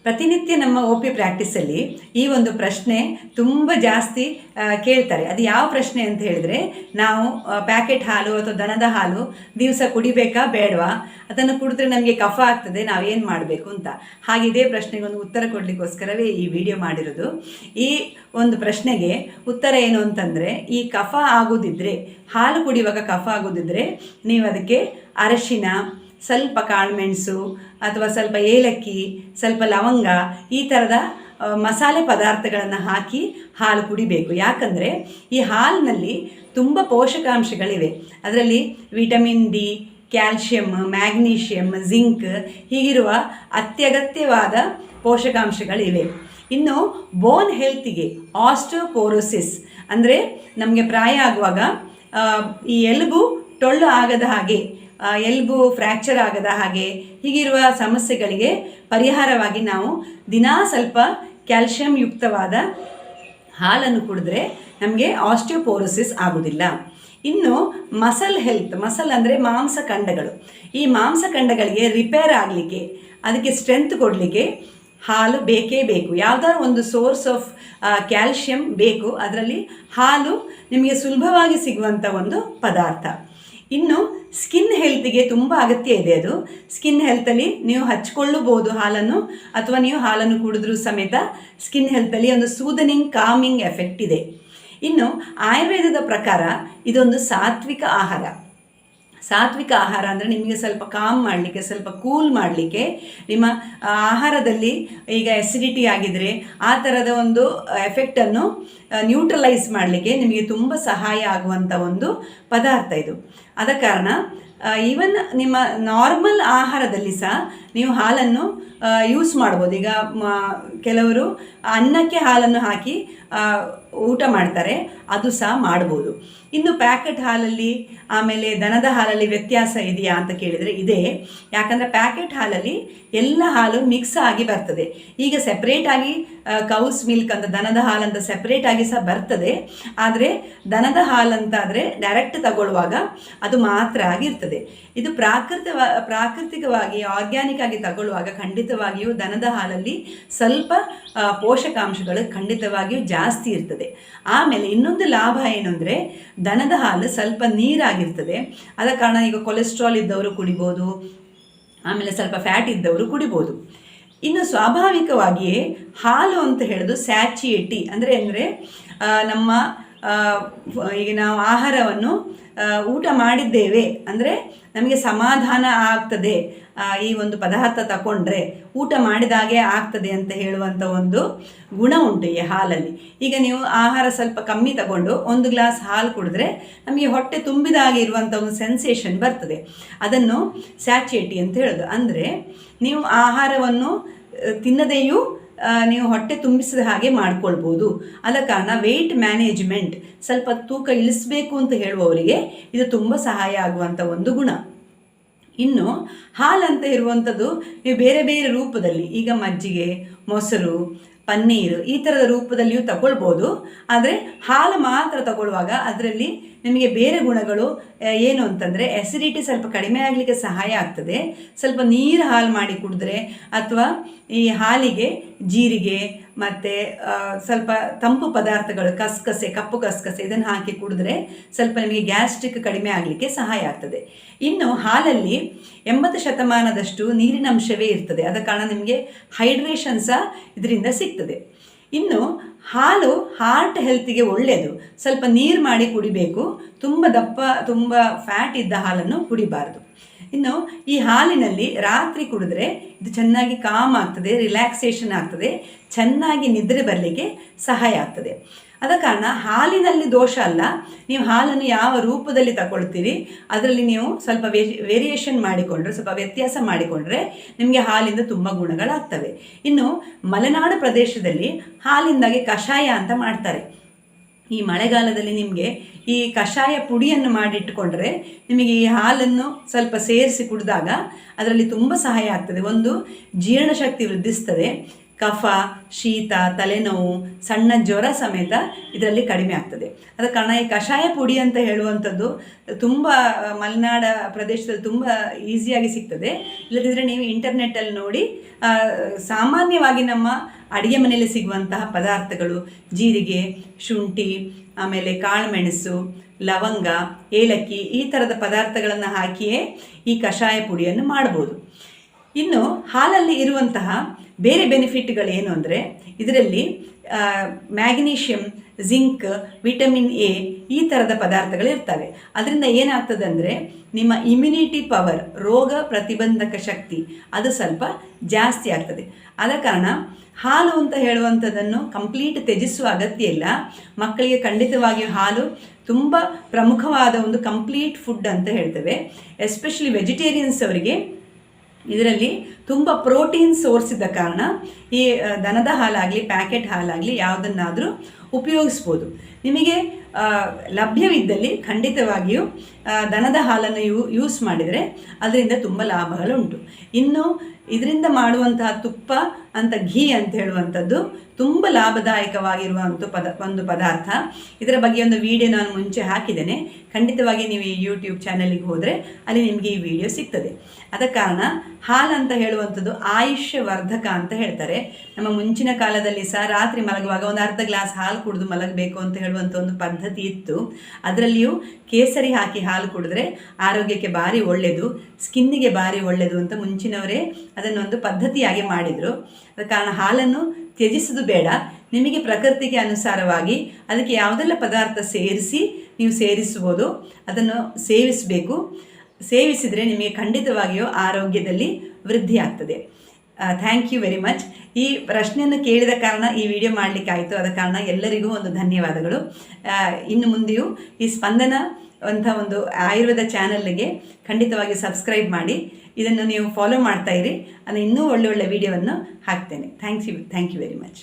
ಪ್ರತಿನಿತ್ಯ ನಮ್ಮ O P ಪ್ರಾಕ್ಟೀಸಲ್ಲಿ ಈ ಒಂದು ಪ್ರಶ್ನೆ ತುಂಬ ಜಾಸ್ತಿ ಕೇಳ್ತಾರೆ. ಅದು ಯಾವ ಪ್ರಶ್ನೆ ಅಂತ ಹೇಳಿದರೆ, ನಾವು ಪ್ಯಾಕೆಟ್ ಹಾಲು ಅಥವಾ ದನದ ಹಾಲು ದಿವಸ ಕುಡಿಬೇಕಾ ಬೇಡವಾ, ಅದನ್ನು ಕುಡಿದ್ರೆ ನಮಗೆ ಕಫ ಆಗ್ತದೆ, ನಾವೇನು ಮಾಡಬೇಕು ಅಂತ. ಹಾಗೆ ಇದೇ ಪ್ರಶ್ನೆಗೆ ಒಂದು ಉತ್ತರ ಕೊಡಲಿಕ್ಕೋಸ್ಕರವೇ ಈ ವಿಡಿಯೋ ಮಾಡಿರೋದು. ಈ ಒಂದು ಪ್ರಶ್ನೆಗೆ ಉತ್ತರ ಏನು ಅಂತಂದರೆ, ಈ ಕಫ ಆಗೋದಿದ್ದರೆ, ಹಾಲು ಕುಡಿಯುವಾಗ ಕಫ ಆಗೋದಿದ್ದರೆ ನೀವು ಅದಕ್ಕೆ ಅರಶಿನ, ಸ್ವಲ್ಪ ಕಾಳುಮೆಣಸು ಅಥವಾ ಸ್ವಲ್ಪ ಏಲಕ್ಕಿ, ಸ್ವಲ್ಪ ಲವಂಗ, ಈ ಥರದ ಮಸಾಲೆ ಪದಾರ್ಥಗಳನ್ನು ಹಾಕಿ ಹಾಲು ಕುಡಿಬೇಕು. ಯಾಕಂದರೆ ಈ ಹಾಲಿನಲ್ಲಿ ತುಂಬ ಪೋಷಕಾಂಶಗಳಿವೆ. ಅದರಲ್ಲಿ vitamin D, calcium, magnesium, zinc ಹೀಗಿರುವ ಅತ್ಯಗತ್ಯವಾದ ಪೋಷಕಾಂಶಗಳಿವೆ. ಇನ್ನು ಬೋನ್ ಹೆಲ್ತಿಗೆ ಆಸ್ಟಿಯೋಪೋರೋಸಿಸ್ ಅಂದರೆ ನಮಗೆ ಪ್ರಾಯ ಆಗುವಾಗ ಈ ಎಲುಬು ಟೊಳ್ಳು ಆಗದ ಹಾಗೆ, ಎಲುಬು ಫ್ರ್ಯಾಕ್ಚರ್ ಆಗದ ಹಾಗೆ ಹೀಗಿರುವ ಸಮಸ್ಯೆಗಳಿಗೆ ಪರಿಹಾರವಾಗಿ ನಾವು ದಿನಾ ಸ್ವಲ್ಪ ಕ್ಯಾಲ್ಶಿಯಂ ಯುಕ್ತವಾದ ಹಾಲನ್ನು ಕುಡಿದ್ರೆ ನಮಗೆ ಆಸ್ಟಿಯೋಪೋರೋಸಿಸ್ ಆಗೋದಿಲ್ಲ. ಇನ್ನು ಮಸಲ್ ಹೆಲ್ತ್, ಮಸಲ್ ಅಂದರೆ ಮಾಂಸಖಂಡಗಳು. ಈ ಮಾಂಸಖಂಡಗಳಿಗೆ ರಿಪೇರ್ ಆಗಲಿಕ್ಕೆ, ಅದಕ್ಕೆ ಸ್ಟ್ರೆಂತ್ ಕೊಡಲಿಕ್ಕೆ ಹಾಲು ಬೇಕೇ ಬೇಕು. ಯಾವುದಾದ್ರು ಒಂದು ಸೋರ್ಸ್ ಆಫ್ ಕ್ಯಾಲ್ಶಿಯಂ ಬೇಕು. ಅದರಲ್ಲಿ ಹಾಲು ನಿಮಗೆ ಸುಲಭವಾಗಿ ಸಿಗುವಂಥ ಒಂದು ಪದಾರ್ಥ. ಇನ್ನು ಸ್ಕಿನ್ ಹೆಲ್ತಿಗೆ ತುಂಬ ಅಗತ್ಯ ಇದೆ. ಅದು ಸ್ಕಿನ್ ಹೆಲ್ತಲ್ಲಿ ನೀವು ಹಚ್ಕೊಳ್ಳಬಹುದು ಹಾಲನ್ನು, ಅಥವಾ ನೀವು ಹಾಲನ್ನು ಕುಡಿದ್ರೂ ಸಮೇತ ಸ್ಕಿನ್ ಹೆಲ್ತಲ್ಲಿ ಒಂದು ಸೂದನಿಂಗ್, ಕಾಮಿಂಗ್ ಎಫೆಕ್ಟ್ ಇದೆ. ಇನ್ನು ಆಯುರ್ವೇದದ ಪ್ರಕಾರ ಇದೊಂದು ಸಾತ್ವಿಕ ಆಹಾರ. ಸಾತ್ವಿಕ ಆಹಾರ ಅಂದರೆ ನಿಮಗೆ ಸ್ವಲ್ಪ ಕಾಮ್ ಮಾಡಲಿಕ್ಕೆ, ಸ್ವಲ್ಪ ಕೂಲ್ ಮಾಡಲಿಕ್ಕೆ, ನಿಮ್ಮ ಆಹಾರದಲ್ಲಿ ಈಗ ಎಸಿಡಿಟಿ ಆಗಿದರೆ ಆ ಥರದ ಒಂದು ಎಫೆಕ್ಟನ್ನು ನ್ಯೂಟ್ರಲೈಸ್ ಮಾಡಲಿಕ್ಕೆ ನಿಮಗೆ ತುಂಬ ಸಹಾಯ ಆಗುವಂಥ ಒಂದು ಪದಾರ್ಥ ಇದು. ಆದ ಕಾರಣ ಈವನ್ ನಿಮ್ಮ ನಾರ್ಮಲ್ ಆಹಾರದಲ್ಲಿ ಸಹ ನೀವು ಹಾಲನ್ನು ಯೂಸ್ ಮಾಡ್ಬೋದು. ಈಗ ಕೆಲವರು ಅನ್ನಕ್ಕೆ ಹಾಲನ್ನು ಹಾಕಿ ಊಟ ಮಾಡ್ತಾರೆ, ಅದು ಸಹ ಮಾಡ್ಬೋದು. ಇನ್ನು ಪ್ಯಾಕೆಟ್ ಹಾಲಲ್ಲಿ ಆಮೇಲೆ ದನದ ಹಾಲಲ್ಲಿ ವ್ಯತ್ಯಾಸ ಇದೆಯಾ ಅಂತ ಕೇಳಿದರೆ ಇದೆ. ಯಾಕಂದರೆ ಪ್ಯಾಕೆಟ್ ಹಾಲಲ್ಲಿ ಎಲ್ಲ ಹಾಲು ಮಿಕ್ಸ್ ಆಗಿ ಬರ್ತದೆ. ಈಗ ಸೆಪ್ರೇಟಾಗಿ ಕೌಸ್ ಮಿಲ್ಕ್ ಅಂತ, ದನದ ಹಾಲಂತ ಸೆಪ್ರೇಟಾಗಿ ಸಹ ಬರ್ತದೆ. ಆದರೆ ದನದ ಹಾಲಂತಾದರೆ ಡೈರೆಕ್ಟ್ ತಗೊಳ್ಳುವಾಗ ಅದು ಮಾತ್ರ ಆಗಿರ್ತದೆ. ಇದು ಪ್ರಾಕೃತಿಕವಾಗಿ ಆರ್ಗ್ಯಾನಿಕ್ ಆಗಿ ತಗೊಳ್ಳುವಾಗ ಖಂಡಿತವಾಗಿಯೂ ದನದ ಹಾಲಲ್ಲಿ ಸ್ವಲ್ಪ ಪೋಷಕಾಂಶಗಳು ಖಂಡಿತವಾಗಿಯೂ ಜಾಸ್ತಿ ಇರ್ತದೆ. ಆಮೇಲೆ ಇನ್ನೊಂದು ಲಾಭ ಏನು ಅಂದರೆ, ದನದ ಹಾಲು ಸ್ವಲ್ಪ ನೀರಾಗಿರ್ತದೆ. ಆದ ಕಾರಣ ಈಗ ಕೊಲೆಸ್ಟ್ರಾಲ್ ಇದ್ದವರು ಕುಡಿಬೋದು, ಆಮೇಲೆ ಸ್ವಲ್ಪ ಫ್ಯಾಟ್ ಇದ್ದವರು ಕುಡಿಬೋದು. ಇನ್ನು ಸ್ವಾಭಾವಿಕವಾಗಿಯೇ ಹಾಲು ಅಂತ ಹೇಳೋದು ಸ್ಯಾಚಿಯೇಟಿ ಅಂದರೆ ನಮ್ಮ ಈಗ ನಾವು ಆಹಾರವನ್ನು ಊಟ ಮಾಡಿದ್ದೇವೆ ಅಂದರೆ ನಮಗೆ ಸಮಾಧಾನ ಆಗ್ತದೆ, ಈ ಒಂದು ಪದಾರ್ಥ ತಗೊಂಡ್ರೆ ಊಟ ಮಾಡಿದಾಗೆ ಆಗ್ತದೆ ಅಂತ ಹೇಳುವಂಥ ಒಂದು ಗುಣ ಉಂಟು ಈ ಹಾಲಲ್ಲಿ. ಈಗ ನೀವು ಆಹಾರ ಸ್ವಲ್ಪ ಕಮ್ಮಿ ತಗೊಂಡು ಒಂದು ಗ್ಲಾಸ್ ಹಾಲು ಕುಡಿದ್ರೆ ನಮಗೆ ಹೊಟ್ಟೆ ತುಂಬಿದಾಗೆ ಇರುವಂಥ ಒಂದು ಸೆನ್ಸೇಷನ್ ಬರ್ತದೆ. ಅದನ್ನು ಸ್ಯಾಚಿಯೇಟಿ ಅಂತ ಹೇಳೋದು. ಅಂದರೆ ನೀವು ಆಹಾರವನ್ನು ತಿನ್ನದೆಯೂ ನೀವು ಹೊಟ್ಟೆ ತುಂಬಿಸಿದ ಹಾಗೆ ಮಾಡ್ಕೊಳ್ಬೋದು. ಆದ ಕಾರಣ ವೆಯ್ಟ್ ಮ್ಯಾನೇಜ್ಮೆಂಟ್, ಸ್ವಲ್ಪ ತೂಕ ಇಳಿಸಬೇಕು ಅಂತ ಹೇಳುವವರಿಗೆ ಇದು ತುಂಬ ಸಹಾಯ ಆಗುವಂಥ ಒಂದು ಗುಣ. ಇನ್ನು ಹಾಲಂತ ಇರುವಂಥದ್ದು ನೀವು ಬೇರೆ ಬೇರೆ ರೂಪದಲ್ಲಿ, ಈಗ ಮಜ್ಜಿಗೆ, ಮೊಸರು, ಪನ್ನೀರು ಈ ಥರದ ರೂಪದಲ್ಲಿಯೂ ತಗೊಳ್ಬೋದು. ಆದರೆ ಹಾಲು ಮಾತ್ರ ತಗೊಳ್ಳುವಾಗ ಅದರಲ್ಲಿ ನಿಮಗೆ ಬೇರೆ ಗುಣಗಳು ಏನು ಅಂತಂದರೆ, ಎಸಿಡಿಟಿ ಸ್ವಲ್ಪ ಕಡಿಮೆ ಆಗಲಿಕ್ಕೆ ಸಹಾಯ ಆಗ್ತದೆ. ಸ್ವಲ್ಪ ನೀರು ಹಾಲು ಮಾಡಿ ಕುಡಿದ್ರೆ, ಅಥವಾ ಈ ಹಾಲಿಗೆ ಜೀರಿಗೆ ಮತ್ತು ಸ್ವಲ್ಪ ತಂಪು ಪದಾರ್ಥಗಳು, ಕಸಕಸೆ, ಕಪ್ಪು ಕಸಕಸೆ ಇದನ್ನು ಹಾಕಿ ಕುಡಿದ್ರೆ ಸ್ವಲ್ಪ ನಿಮಗೆ ಗ್ಯಾಸ್ಟ್ರಿಕ್ ಕಡಿಮೆ ಆಗಲಿಕ್ಕೆ ಸಹಾಯ ಆಗ್ತದೆ. ಇನ್ನು ಹಾಲಲ್ಲಿ 80% ನೀರಿನ ಅಂಶವೇ ಇರ್ತದೆ. ಆದ ಕಾರಣ ನಿಮಗೆ ಹೈಡ್ರೇಷನ್ ಸಹ ಇದರಿಂದ ಸಿಗ್ತದೆ. ಇನ್ನು ಹಾಲು ಹಾರ್ಟ್ ಹೆಲ್ತಿಗೆ ಒಳ್ಳೆಯದು. ಸ್ವಲ್ಪ ನೀರು ಮಾಡಿ ಕುಡಿಬೇಕು. ತುಂಬ ಫ್ಯಾಟ್ ಇದ್ದ ಹಾಲನ್ನು ಕುಡಿಬಾರ್ದು. ಇನ್ನು ಈ ಹಾಲಿನಲ್ಲಿ ರಾತ್ರಿ ಕುಡಿದ್ರೆ ಇದು ಚೆನ್ನಾಗಿ ಕಾಮ್ ಆಗ್ತದೆ, ರಿಲ್ಯಾಕ್ಸೇಷನ್ ಆಗ್ತದೆ, ಚೆನ್ನಾಗಿ ನಿದ್ರೆ ಬರಲಿಕ್ಕೆ ಸಹಾಯ ಆಗ್ತದೆ. ಆದ ಕಾರಣ ಹಾಲಿನಲ್ಲಿ ದೋಷ ಅಲ್ಲ, ನೀವು ಹಾಲನ್ನು ಯಾವ ರೂಪದಲ್ಲಿ ತಗೊಳ್ತೀರಿ ಅದರಲ್ಲಿ ನೀವು ಸ್ವಲ್ಪ ವೇರಿಯೇಷನ್ ಮಾಡಿಕೊಂಡ್ರೆ, ಸ್ವಲ್ಪ ವ್ಯತ್ಯಾಸ ಮಾಡಿಕೊಂಡ್ರೆ ನಿಮಗೆ ಹಾಲಿಂದ ತುಂಬ ಗುಣಗಳಾಗ್ತವೆ. ಇನ್ನು ಮಲೆನಾಡು ಪ್ರದೇಶದಲ್ಲಿ ಹಾಲಿಂದಾಗಿ ಕಷಾಯ ಅಂತ ಮಾಡ್ತಾರೆ. ಈ ಮಳೆಗಾಲದಲ್ಲಿ ನಿಮಗೆ ಈ ಕಷಾಯ ಪುಡಿಯನ್ನು ಮಾಡಿಟ್ಟುಕೊಂಡ್ರೆ ನಿಮಗೆ ಈ ಹಾಲನ್ನು ಸ್ವಲ್ಪ ಸೇರಿಸಿ ಕುಡಿದಾಗ ಅದರಲ್ಲಿ ತುಂಬ ಸಹಾಯ ಆಗ್ತದೆ. ಒಂದು ಜೀರ್ಣಶಕ್ತಿ ವೃದ್ಧಿಸ್ತದೆ, ಕಫ, ಶೀತ, ತಲೆನೋವು, ಸಣ್ಣ ಜ್ವರ ಸಮೇತ ಇದರಲ್ಲಿ ಕಡಿಮೆ ಆಗ್ತದೆ. ಆದ ಕಾರಣ ಈ ಕಷಾಯ ಪುಡಿ ಅಂತ ಹೇಳುವಂಥದ್ದು ತುಂಬ ಮಲೆನಾಡ ಪ್ರದೇಶದಲ್ಲಿ ತುಂಬ ಈಸಿಯಾಗಿ ಸಿಗ್ತದೆ. ಇಲ್ಲದಿದ್ದರೆ ನೀವು ಇಂಟರ್ನೆಟ್ಟಲ್ಲಿ ನೋಡಿ ಸಾಮಾನ್ಯವಾಗಿ ನಮ್ಮ ಅಡುಗೆ ಮನೆಯಲ್ಲಿ ಸಿಗುವಂತಹ ಪದಾರ್ಥಗಳು ಜೀರಿಗೆ, ಶುಂಠಿ, ಆಮೇಲೆ ಕಾಳುಮೆಣಸು, ಲವಂಗ, ಏಲಕ್ಕಿ ಈ ಥರದ ಪದಾರ್ಥಗಳನ್ನು ಹಾಕಿಯೇ ಈ ಕಷಾಯ ಪುಡಿಯನ್ನು ಮಾಡ್ಬೋದು. ಇನ್ನು ಹಾಲಲ್ಲಿ ಇರುವಂತಹ ಬೇರೆ ಬೆನಿಫಿಟ್ಗಳೇನು ಅಂದರೆ ಇದರಲ್ಲಿ ಮ್ಯಾಗ್ನೀಷಿಯಮ್, ಜಿಂಕ್, ವಿಟಮಿನ್ ಎ ಈ ಥರದ ಪದಾರ್ಥಗಳು ಇರ್ತವೆ. ಅದರಿಂದ ಏನಾಗ್ತದೆ ಅಂದರೆ ನಿಮ್ಮ ಇಮ್ಯುನಿಟಿ ಪವರ್, ರೋಗ ಪ್ರತಿಬಂಧಕ ಶಕ್ತಿ ಅದು ಸ್ವಲ್ಪ ಜಾಸ್ತಿ ಆಗ್ತದೆ. ಆದ ಕಾರಣ ಹಾಲು ಅಂತ ಹೇಳುವಂಥದ್ದನ್ನು ಕಂಪ್ಲೀಟ್ ತ್ಯಜಿಸುವ ಅಗತ್ಯ ಇಲ್ಲ. ಮಕ್ಕಳಿಗೆ ಖಂಡಿತವಾಗಿಯೂ ಹಾಲು ತುಂಬ ಪ್ರಮುಖವಾದ ಒಂದು ಕಂಪ್ಲೀಟ್ ಫುಡ್ ಅಂತ ಹೇಳ್ತೇವೆ. ಎಸ್ಪೆಷಲಿ ವೆಜಿಟೇರಿಯನ್ಸ್ ಅವರಿಗೆ ಇದರಲ್ಲಿ ತುಂಬ ಪ್ರೋಟೀನ್ ಸೋರ್ಸ್ ಇದ್ದ ಕಾರಣ ಈ ದನದ ಹಾಲಾಗಲಿ ಪ್ಯಾಕೆಟ್ ಹಾಲಾಗಲಿ ಯಾವುದನ್ನಾದರೂ ಉಪಯೋಗಿಸ್ಬೋದು. ನಿಮಗೆ ಲಭ್ಯವಿದ್ದಲ್ಲಿ ಖಂಡಿತವಾಗಿಯೂ ದನದ ಹಾಲನ್ನು ಯೂಸ್ ಮಾಡಿದರೆ ಅದರಿಂದ ತುಂಬ ಲಾಭಗಳುಂಟು. ಇನ್ನು ಇದರಿಂದ ಮಾಡುವಂತಹ ತುಪ್ಪ ಅಂತ ಘೀ ಅಂತ ಹೇಳುವಂಥದ್ದು ತುಂಬ ಲಾಭದಾಯಕವಾಗಿರುವಂಥ ಒಂದು ಪದಾರ್ಥ. ಇದರ ಬಗ್ಗೆ ಒಂದು ವಿಡಿಯೋ ನಾನು ಮುಂಚೆ ಹಾಕಿದ್ದೇನೆ. ಖಂಡಿತವಾಗಿ ನೀವು ಈ ಯೂಟ್ಯೂಬ್ ಚಾನಲಿಗೆ ಹೋದರೆ ಅಲ್ಲಿ ನಿಮಗೆ ಈ ವಿಡಿಯೋ ಸಿಗ್ತದೆ. ಆದ ಕಾರಣ ಹಾಲು ಅಂತ ಹೇಳುವಂಥದ್ದು ಆಯುಷ್ಯ ವರ್ಧಕ ಅಂತ ಹೇಳ್ತಾರೆ. ನಮ್ಮ ಮುಂಚಿನ ಕಾಲದಲ್ಲಿ ಸಹ ರಾತ್ರಿ ಮಲಗುವಾಗ ಒಂದು ಅರ್ಧ ಗ್ಲಾಸ್ ಹಾಲು ಕುಡಿದು ಮಲಗಬೇಕು ಅಂತ ಹೇಳುವಂಥ ಒಂದು ಪದ್ಧತಿ ಇತ್ತು. ಅದರಲ್ಲಿಯೂ ಕೇಸರಿ ಹಾಕಿ ಹಾಲು ಕುಡಿದ್ರೆ ಆರೋಗ್ಯಕ್ಕೆ ಭಾರಿ ಒಳ್ಳೆಯದು, ಸ್ಕಿನ್ನಿಗೆ ಭಾರಿ ಒಳ್ಳೆಯದು ಅಂತ ಮುಂಚಿನವರೇ ಅದನ್ನೊಂದು ಪದ್ಧತಿಯಾಗಿ ಮಾಡಿದರು. ಆದ ಕಾರಣ ಹಾಲನ್ನು ತ್ಯಜಿಸೋದು ಬೇಡ. ನಿಮಗೆ ಪ್ರಕೃತಿಗೆ ಅನುಸಾರವಾಗಿ ಅದಕ್ಕೆ ಯಾವುದೆಲ್ಲ ಪದಾರ್ಥ ಸೇರಿಸಿ ನೀವು ಸೇರಿಸ್ಬೋದು ಅದನ್ನು ಸೇವಿಸಬೇಕು. ಸೇವಿಸಿದರೆ ನಿಮಗೆ ಖಂಡಿತವಾಗಿಯೂ ಆರೋಗ್ಯದಲ್ಲಿ ವೃದ್ಧಿ ಆಗ್ತದೆ. Thank you very much. ಈ ಪ್ರಶ್ನೆಯನ್ನು ಕೇಳಿದ ಕಾರಣ ಈ ವಿಡಿಯೋ ಮಾಡಲಿಕ್ಕಾಯಿತು. ಆದ ಕಾರಣ ಎಲ್ಲರಿಗೂ ಒಂದು ಧನ್ಯವಾದಗಳು. ಇನ್ನು ಮುಂದೆಯೂ ಈ ಸ್ಪಂದನ ಅಂತ ಒಂದು ಆಯುರ್ವೇದ ಚಾನಲ್ಗೆ ಖಂಡಿತವಾಗಿ ಸಬ್ಸ್ಕ್ರೈಬ್ ಮಾಡಿ. ಇದನ್ನು ನೀವು ಫಾಲೋ ಮಾಡ್ತಾ ಇರಿ. ನಾನು ಇನ್ನೂ ಒಳ್ಳೊಳ್ಳೆ ವಿಡಿಯೋವನ್ನು ಹಾಕ್ತೇನೆ. Thank you very much.